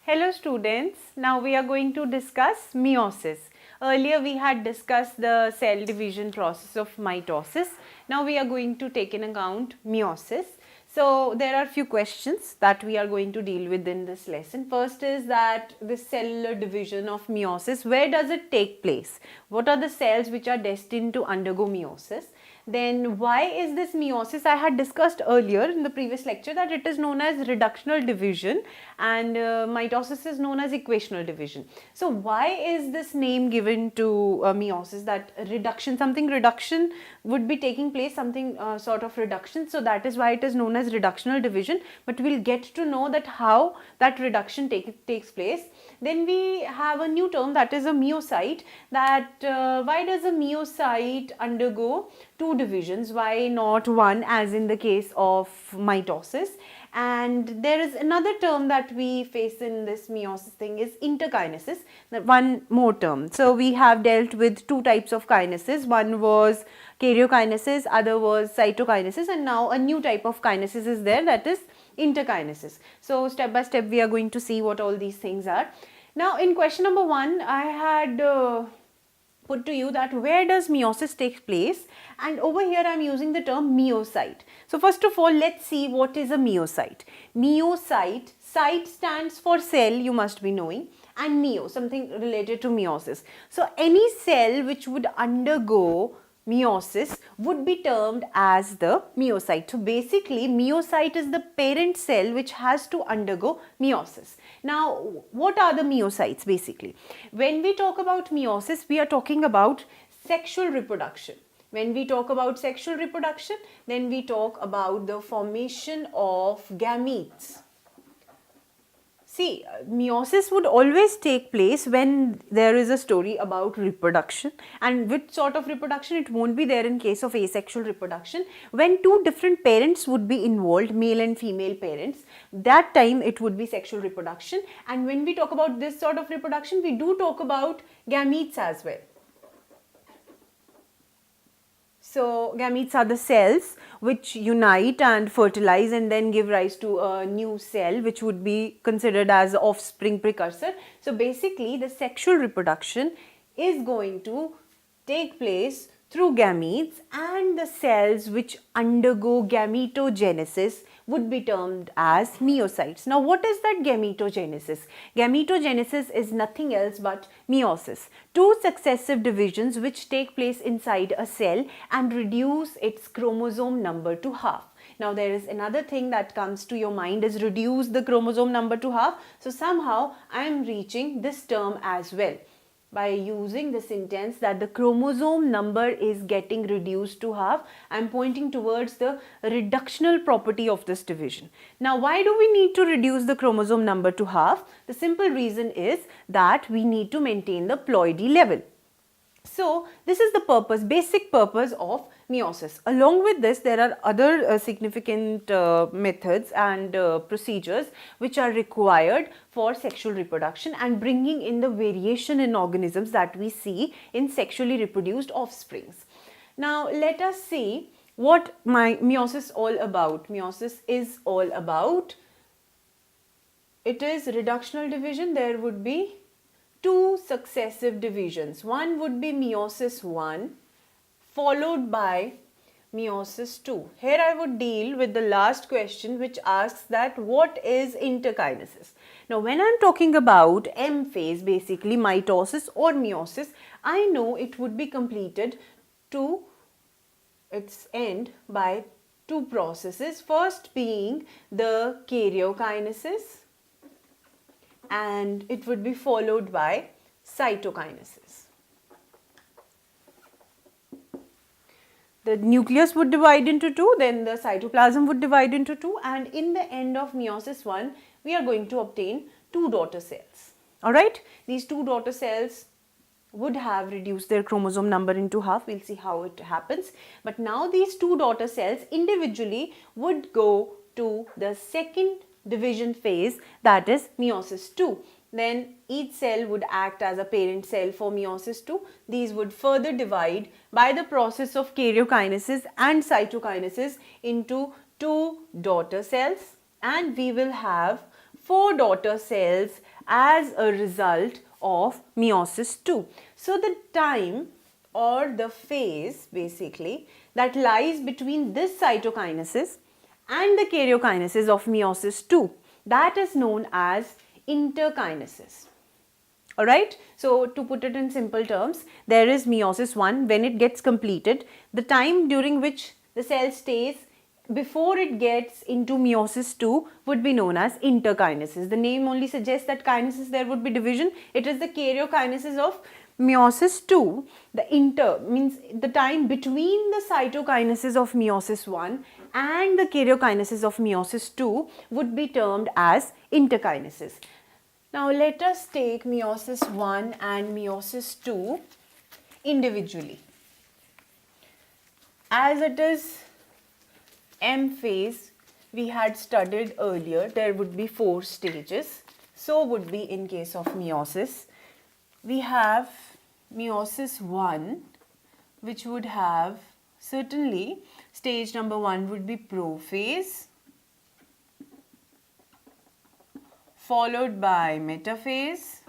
Hello students, now we are going to discuss meiosis. Earlier we had discussed the cell division process of mitosis. Now we are going to take in account meiosis. So there are few questions that we are going to deal with in this lesson. First is that the cellular division of meiosis, where does it take place? What are the cells which are destined to undergo meiosis? Then why is this meiosis? I had discussed earlier in the previous lecture that it is known as reductional division and mitosis is known as equational division. So why is this name given to meiosis, that reduction, something reduction would be taking place, something sort of reduction. So that is why it is known as reductional division, but we'll get to know that how that reduction takes place. Then we have a new term, that is a meiocyte. That why does a meiocyte undergo two divisions? Why not one as in the case of mitosis? And there is another term that we face in this meiosis thing is interkinesis, one more term. So we have dealt with two types of kinesis. One was karyokinesis, other was cytokinesis, and now a new type of kinesis is there, that is interkinesis. So step by step we are going to see what all these things are. Now in question number 1 I had put to you that where does meiosis take place, and over here I am using the term meiocyte. So first of all, let's see what is a meiocyte. Meiocyte, cyte stands for cell, you must be knowing, and meo, something related to meiosis. So any cell which would undergo meiosis would be termed as the meiocyte. So basically meiocyte is the parent cell which has to undergo meiosis. Now what are the meiocytes basically? When we talk about meiosis, we are talking about sexual reproduction. When we talk about sexual reproduction, then we talk about the formation of gametes. See, meiosis would always take place when there is a story about reproduction, and which sort of reproduction? It won't be there in case of asexual reproduction. When two different parents would be involved, male and female parents, that time it would be sexual reproduction. And when we talk about this sort of reproduction, we do talk about gametes as well. So gametes are the cells which unite and fertilize and then give rise to a new cell which would be considered as offspring precursor. So basically the sexual reproduction is going to take place through gametes, and the cells which undergo gametogenesis would be termed as meiocytes. Now what is that gametogenesis? Gametogenesis is nothing else but meiosis. Two successive divisions which take place inside a cell and reduce its chromosome number to half. Now there is another thing that comes to your mind is reduce the chromosome number to half. So somehow I am reaching this term as well by using the sentence that the chromosome number is getting reduced to half. I am pointing towards the reductional property of this division. Now why do we need to reduce the chromosome number to half? The simple reason is that we need to maintain the ploidy level. So this is the purpose, basic purpose of meiosis. Along with this, there are other significant methods and procedures which are required for sexual reproduction and bringing in the variation in organisms that we see in sexually reproduced offsprings. Now let us see what meiosis is all about. Meiosis is all about, it is reductional division. There would be two successive divisions. One would be meiosis 1 followed by meiosis 2. Here I would deal with the last question which asks that what is interkinesis. Now when I am talking about M phase, basically mitosis or meiosis, I know it would be completed to its end by two processes. First being the karyokinesis, and it would be followed by cytokinesis. The nucleus would divide into two, then the cytoplasm would divide into two, and in the end of meiosis 1, we are going to obtain two daughter cells. Alright, these two daughter cells would have reduced their chromosome number into half. We'll see how it happens. But now these two daughter cells individually would go to the second division phase, that is meiosis 2. Then each cell would act as a parent cell for meiosis 2. These would further divide by the process of karyokinesis and cytokinesis into two daughter cells, and we will have 4 daughter cells as a result of meiosis 2. So the time or the phase basically that lies between this cytokinesis and the karyokinesis of meiosis 2, that is known as interkinesis. Alright, so to put it in simple terms, there is meiosis 1. When it gets completed, the time during which the cell stays before it gets into meiosis 2 would be known as interkinesis. The name only suggests that kinesis there would be division. It is the karyokinesis of meiosis 2. The inter means the time between the cytokinesis of meiosis 1 and the karyokinesis of meiosis 2 would be termed as interkinesis. Now let us take meiosis 1 and meiosis 2 individually. As it is M phase we had studied earlier, there would be 4 stages. So would be in case of meiosis. We have meiosis 1, which would have certainly stage number 1 would be prophase, followed by metaphase,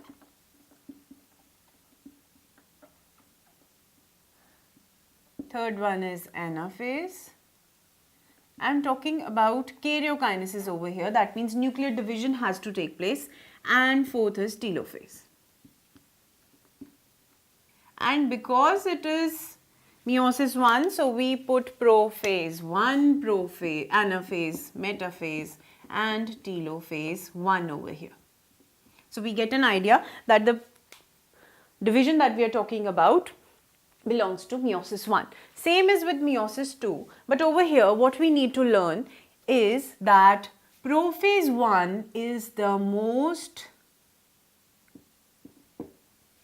third one is anaphase. I am talking about karyokinesis over here, that means nuclear division has to take place, and fourth is telophase. And because it is meiosis 1, so we put prophase 1, prophase, anaphase, metaphase and telophase 1 over here. So we get an idea that the division that we are talking about belongs to meiosis 1. Same is with meiosis 2, but over here what we need to learn is that prophase 1 is the most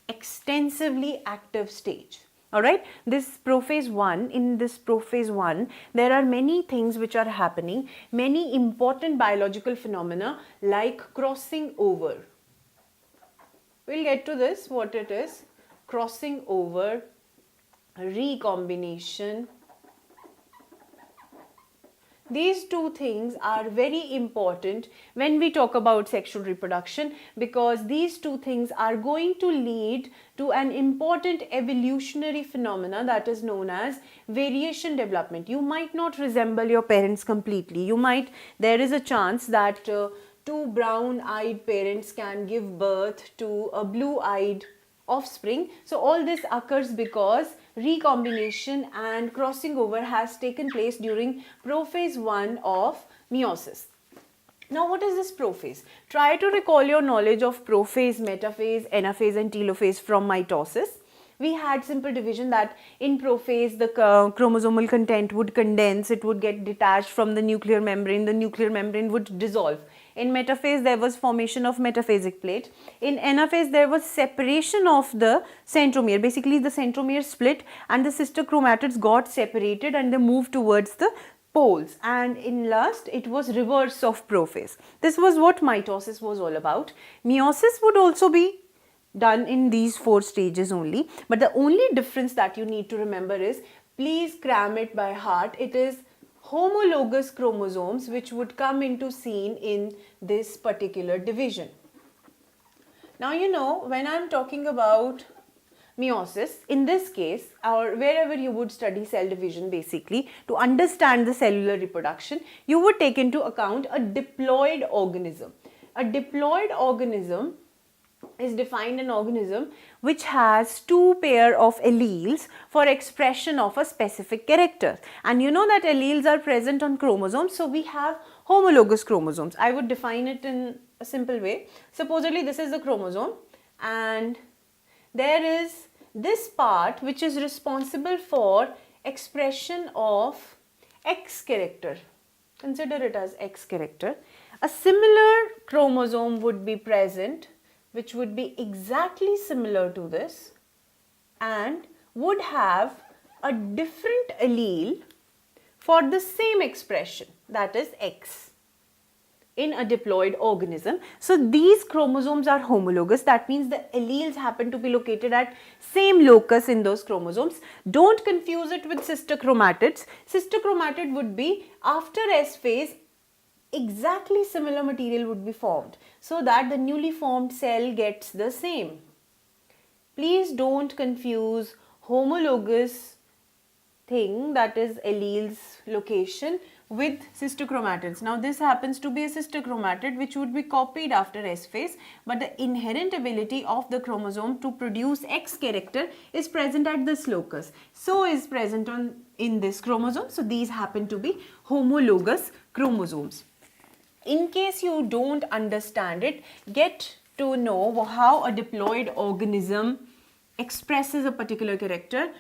extensively active stage. Alright, this prophase 1, in this prophase 1, there are many things which are happening, many important biological phenomena like crossing over. We'll get to this, what it is, crossing over, recombination. These two things are very important when we talk about sexual reproduction, because these two things are going to lead to an important evolutionary phenomena that is known as variation development. You might not resemble your parents completely. There is a chance that two brown-eyed parents can give birth to a blue-eyed offspring. So all this occurs because recombination and crossing over has taken place during prophase 1 of meiosis. Now what is this prophase? Try to recall your knowledge of prophase, metaphase, anaphase and telophase from mitosis. We had simple division that in prophase the chromosomal content would condense, it would get detached from the nuclear membrane would dissolve. In metaphase there was formation of metaphasic plate. In anaphase there was separation of the centromere. Basically the centromere split and the sister chromatids got separated and they moved towards the poles, and in last it was reverse of prophase. This was what mitosis was all about. Meiosis would also be done in these 4 stages only, but the only difference that you need to remember is, please cram it by heart, it is homologous chromosomes which would come into scene in this particular division. Now you know, when I am talking about meiosis, in this case or wherever you would study cell division, basically to understand the cellular reproduction, you would take into account a diploid organism. A diploid organism is defined an organism which has 2 pair of alleles for expression of a specific character, and you know that alleles are present on chromosomes, so we have homologous chromosomes. I would define it in a simple way. Supposedly this is the chromosome and there is this part which is responsible for expression of X character. Consider it as X character. A similar chromosome would be present which would be exactly similar to this and would have a different allele for the same expression, that is X, in a diploid organism. So these chromosomes are homologous, that means the alleles happen to be located at same locus in those chromosomes. Don't confuse it with sister chromatids. Sister chromatid would be after S phase, exactly similar material would be formed so that the newly formed cell gets the same. Please don't confuse homologous thing, that is alleles location, with sister chromatids. Now this happens to be a sister chromatid which would be copied after S phase, but the inherent ability of the chromosome to produce X character is present at this locus. So is present in this chromosome. So these happen to be homologous chromosomes. In case you don't understand it, get to know how a diploid organism expresses a particular character.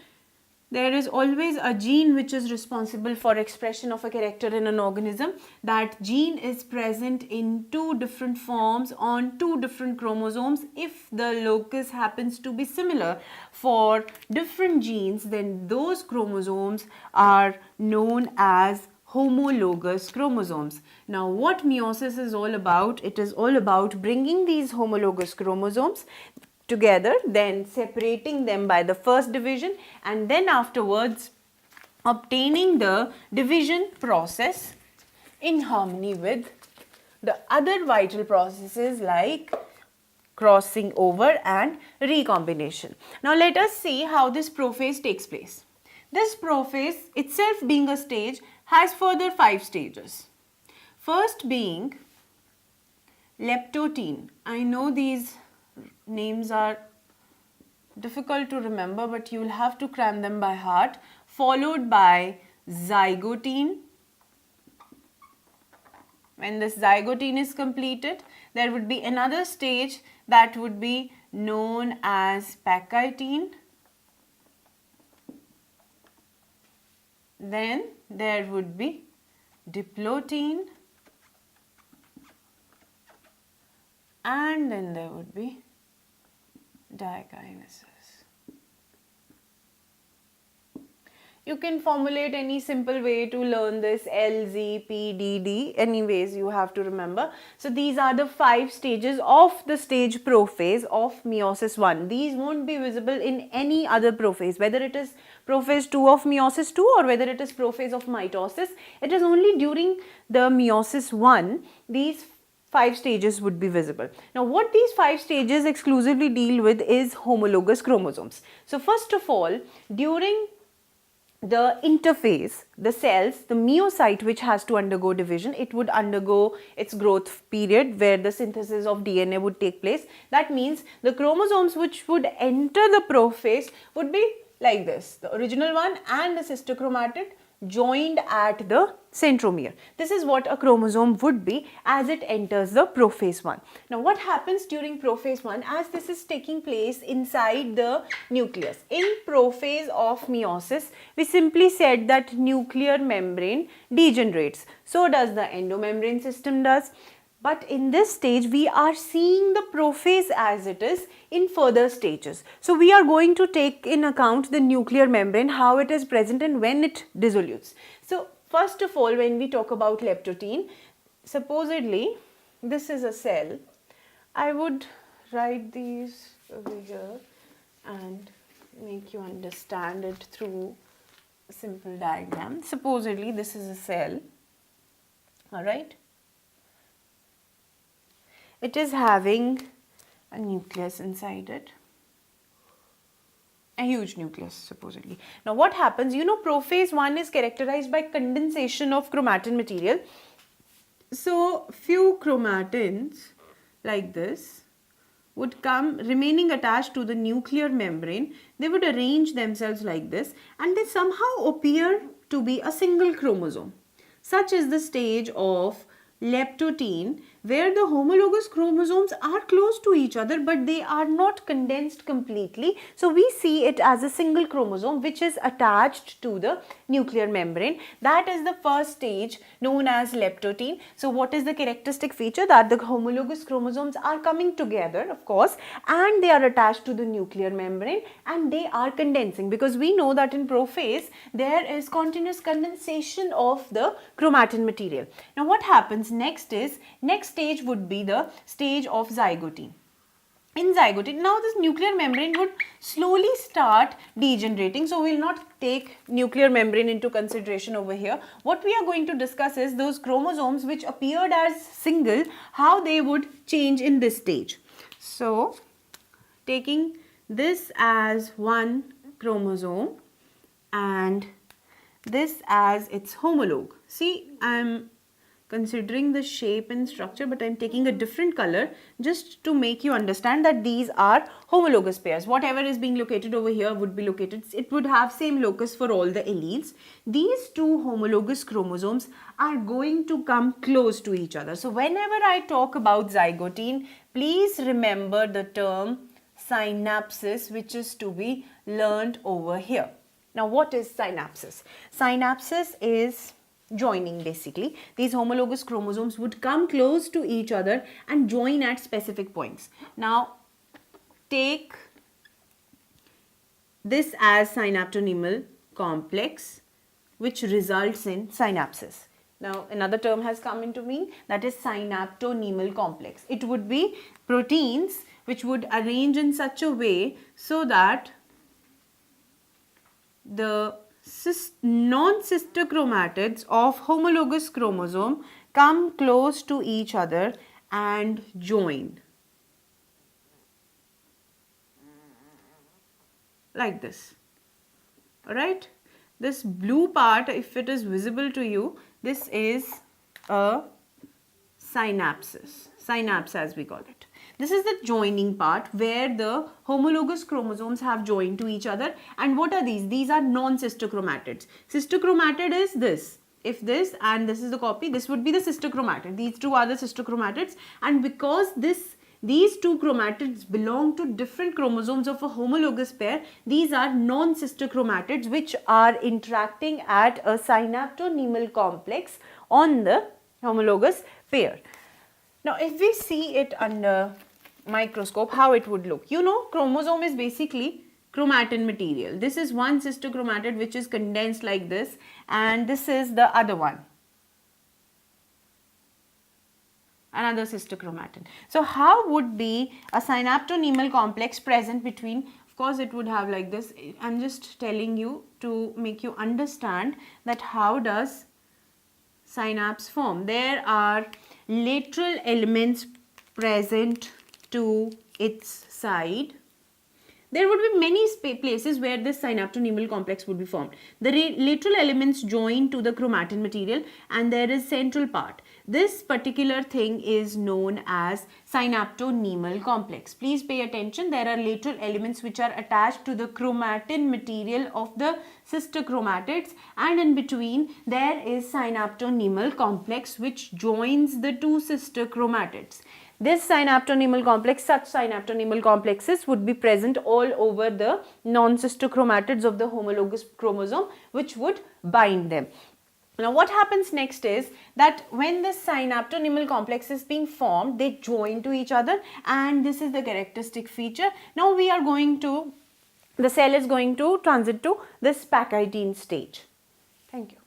There is always a gene which is responsible for expression of a character in an organism. That gene is present in two different forms on two different chromosomes. If the locus happens to be similar for different genes, then those chromosomes are known as homologous chromosomes. Now what meiosis is all about? It is all about bringing these homologous chromosomes together, then separating them by the first division, and then afterwards obtaining the division process in harmony with the other vital processes like crossing over and recombination. Now let us see how this prophase takes place. This prophase itself being a stage has further 5 stages. First being leptotene. I know these names are difficult to remember, but you will have to cram them by heart. Followed by zygotene. When this zygotene is completed, there would be another stage that would be known as pachytene. Then there would be diplotene, and then there would be diakinesis. You can formulate any simple way to learn this L, Z, P, D, D. Anyways, you have to remember. So these are the 5 stages of the stage prophase of meiosis 1. These won't be visible in any other prophase, whether it is prophase 2 of meiosis 2 or whether it is prophase of mitosis. It is only during the meiosis 1 these 5 stages would be visible. Now what these 5 stages exclusively deal with is homologous chromosomes. So first of all, during the interphase, the cells, the meiocyte which has to undergo division, it would undergo its growth period where the synthesis of DNA would take place. That means the chromosomes which would enter the prophase would be like this, the original one and the sister chromatid joined at the centromere. This is what a chromosome would be as it enters the prophase 1. Now what happens during prophase 1 as this is taking place inside the nucleus? In prophase of meiosis, we simply said that nuclear membrane degenerates. So does the endomembrane system does. But in this stage, we are seeing the prophase as it is in further stages. So we are going to take in account the nuclear membrane, how it is present and when it dissolutes. So first of all, when we talk about leptotene, supposedly this is a cell. I would write these over here and make you understand it through a simple diagram. Supposedly this is a cell, all right. It is having a nucleus inside it, a huge nucleus supposedly. Now what happens, you know, prophase 1 is characterized by condensation of chromatin material. So few chromatins like this would come remaining attached to the nuclear membrane. They would arrange themselves like this and they somehow appear to be a single chromosome. Such is the stage of leptotene, where the homologous chromosomes are close to each other but they are not condensed completely. So we see it as a single chromosome which is attached to the nuclear membrane. That is the first stage known as leptotene. So what is the characteristic feature? That the homologous chromosomes are coming together, of course, and they are attached to the nuclear membrane and they are condensing, because we know that in prophase there is continuous condensation of the chromatin material. Now what happens next stage would be the stage of zygote. in zygote. Now this nuclear membrane would slowly start degenerating. So we will not take nuclear membrane into consideration over here. What we are going to discuss is those chromosomes which appeared as single, how they would change in this stage. So taking this as one chromosome and this as its homologue. See, I am considering the shape and structure, but I am taking a different color just to make you understand that these are homologous pairs. Whatever is being located over here would be located, it would have same locus for all the alleles. These two homologous chromosomes are going to come close to each other. So whenever I talk about zygote, please remember the term synapses, which is to be learned over here. Now what is synapses? Synapses is joining basically. These homologous chromosomes would come close to each other and join at specific points. Now take this as synaptonemal complex, which results in synapses. Now another term has come into being, that is synaptonemal complex. It would be proteins which would arrange in such a way so that the non-sister chromatids of homologous chromosome come close to each other and join like this. Alright, this blue part, if it is visible to you, this is a synapse as we call it. This is the joining part where the homologous chromosomes have joined to each other. And what are these? These are non-sister chromatids. Sister chromatid is this. If this and this is the copy, this would be the sister chromatid. These two are the sister chromatids. And because these two chromatids belong to different chromosomes of a homologous pair, these are non-sister chromatids which are interacting at a synaptonemal complex on the homologous pair. Now if we see it under microscope, how it would look. You know, chromosome is basically chromatin material. This is one sister chromatid which is condensed like this, and this is the other one, another sister chromatin. So how would be a synaptonemal complex present between? Of course it would have like this. I am just telling you to make you understand that how does synapse form. There are lateral elements present to its side. There would be many places where this synaptonemal complex would be formed. The lateral elements join to the chromatin material, and there is central part. This particular thing is known as synaptonemal complex. Please pay attention. There are lateral elements which are attached to the chromatin material of the sister chromatids, and in between there is synaptonemal complex which joins the two sister chromatids. This synaptonemal complex, such synaptonemal complexes would be present all over the non-sister chromatids of the homologous chromosome, which would bind them. Now what happens next is that when this synaptonemal complex is being formed, they join to each other, and this is the characteristic feature. Now we are going to, the cell is going to transit to this Pachytene stage. Thank you.